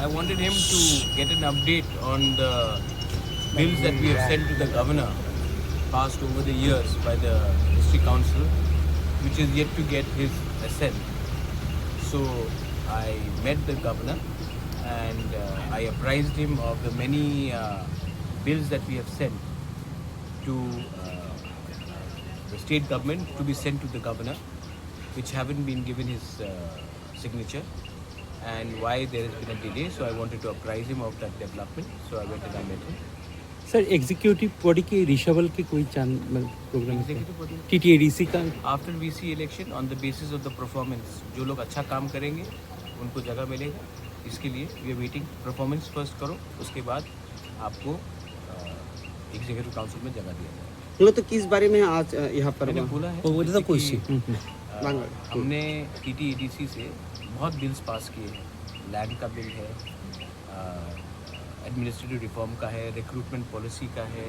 I wanted him to get an update on the bills that we have sent to the governor, passed over the years by the district council, which is yet to get his assent. So I met the governor and I apprised him of the many bills that we have sent to the state government to be sent to the governor, which haven't been given his signature, and why there has been a delay. So I wanted to apprise him of that development. So I went and I met him. Sir executive body के रिशवल के कोई programme Executive body. TTADC का after VC election on the basis of the performance, जो लोग अच्छा काम करेंगे उनको जगह मिलेगा. इसके लिए we are waiting. Performance first करो, उसके बाद आपको एग्जीक्यूटिव काउंसिल में जगह दिया जाएगा. मतलब तो किस बारे में आज यहाँ पर मैंने बोला है वो तो कि, क्वेश्चन हमने TTADC से बहुत बिल्स पास किए हैं. लैंड का बिल है, एडमिनिस्ट्रेटिव रिफॉर्म का है, रिक्रूटमेंट पॉलिसी का है,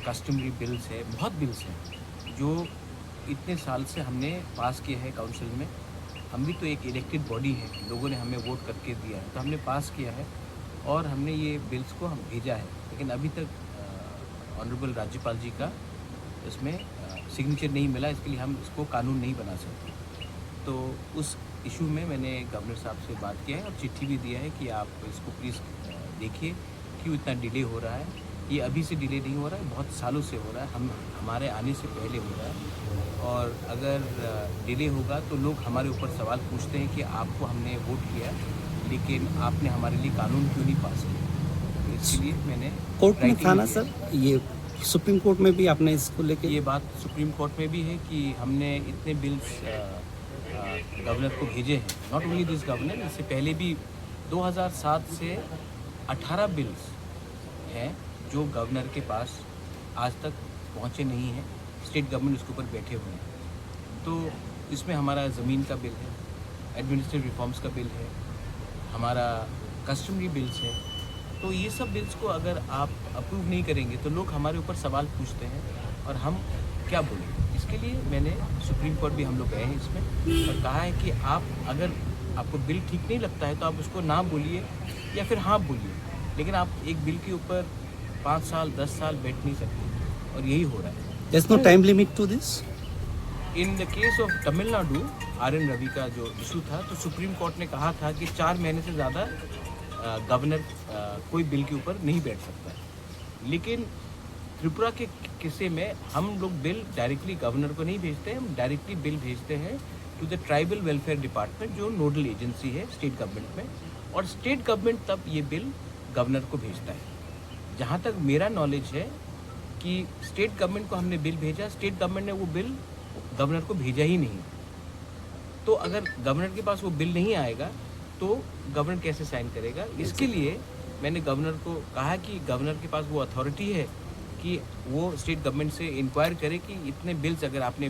कस्टमरी बिल्स है, बहुत बिल्स हैं जो इतने साल से हमने पास किए हैं काउंसिल में. हम भी तो एक इलेक्टेड बॉडी है, लोगों ने हमें वोट करके दिया है, तो हमने पास किया है और हमने ये बिल्स को हम भेजा है. लेकिन अभी तक ऑनरेबल राज्यपाल जी का इसमें सिग्नेचर नहीं मिला. इसके लिए हम इसको कानून नहीं बना सकते. तो उस इशू में मैंने गवर्नर साहब से बात किया है और चिट्ठी भी दिया है कि आप इसको प्लीज़ देखिए क्यों इतना डिले हो रहा है. ये अभी से डिले नहीं हो रहा है, बहुत सालों से हो रहा है. हमारे आने से पहले हो रहा है. और अगर डिले होगा तो लोग हमारे ऊपर सवाल पूछते हैं कि आपको हमने वोट किया लेकिन आपने हमारे लिए कानून क्यों नहीं पास किया. तो इसके लिए मैंने कोर्ट में था ना किया. सर, ये सुप्रीम कोर्ट में भी आपने इसको लेके ये बात सुप्रीम कोर्ट में भी है कि हमने इतने बिल्स गवर्नर को भेजे हैं. नॉट ओनली दिस गवर्नर, इससे पहले भी 2007 से 18 बिल्स हैं जो गवर्नर के पास आज तक पहुंचे नहीं हैं. स्टेट गवर्नमेंट उसके ऊपर बैठे हुए हैं. तो इसमें हमारा ज़मीन का बिल है, एडमिनिस्ट्रेटिव रिफॉर्म्स का बिल है, हमारा कस्टमरी बिल्स है. तो ये सब बिल्स को अगर आप अप्रूव नहीं करेंगे तो लोग हमारे ऊपर सवाल पूछते हैं और हम क्या बोलें. इसके लिए मैंने सुप्रीम कोर्ट भी हम लोग गए हैं इसमें और कहा है कि आप अगर आपको बिल ठीक नहीं लगता है तो आप उसको ना बोलिए या फिर हाँ बोलिए, लेकिन आप एक बिल के ऊपर 5 साल 10 साल बैठ नहीं सकते. और यही हो रहा है. There is no time limit to this. In the case of Tamil Nadu, RN Ravi का जो इशू था, तो सुप्रीम कोर्ट ने कहा था कि 4 महीने से ज़्यादा गवर्नर कोई बिल के ऊपर नहीं बैठ सकता है. लेकिन त्रिपुरा के किस्से में हम लोग बिल डायरेक्टली गवर्नर को नहीं भेजते हैं, हम डायरेक्टली बिल भेजते हैं to the tribal welfare department जो नोडल एजेंसी है स्टेट गवर्नमेंट में. और स्टेट गवर्नमेंट तब ये बिल गवर्नर को भेजता है. जहाँ तक मेरा नॉलेज है कि स्टेट गवर्नमेंट को हमने बिल भेजा, स्टेट गवर्नमेंट ने वो बिल गवर्नर को भेजा ही नहीं. तो अगर गवर्नर के पास वो बिल नहीं आएगा तो गवर्नर कैसे साइन करेगा. इसके लिए मैंने गवर्नर को कहा कि गवर्नर के पास वो अथॉरिटी है कि वो स्टेट गवर्नमेंट से इंक्वायर करे कि इतने बिल्स अगर आपने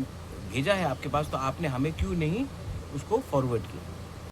भेजा है आपके पास तो आपने हमें क्यों नहीं उसको फॉरवर्ड किया.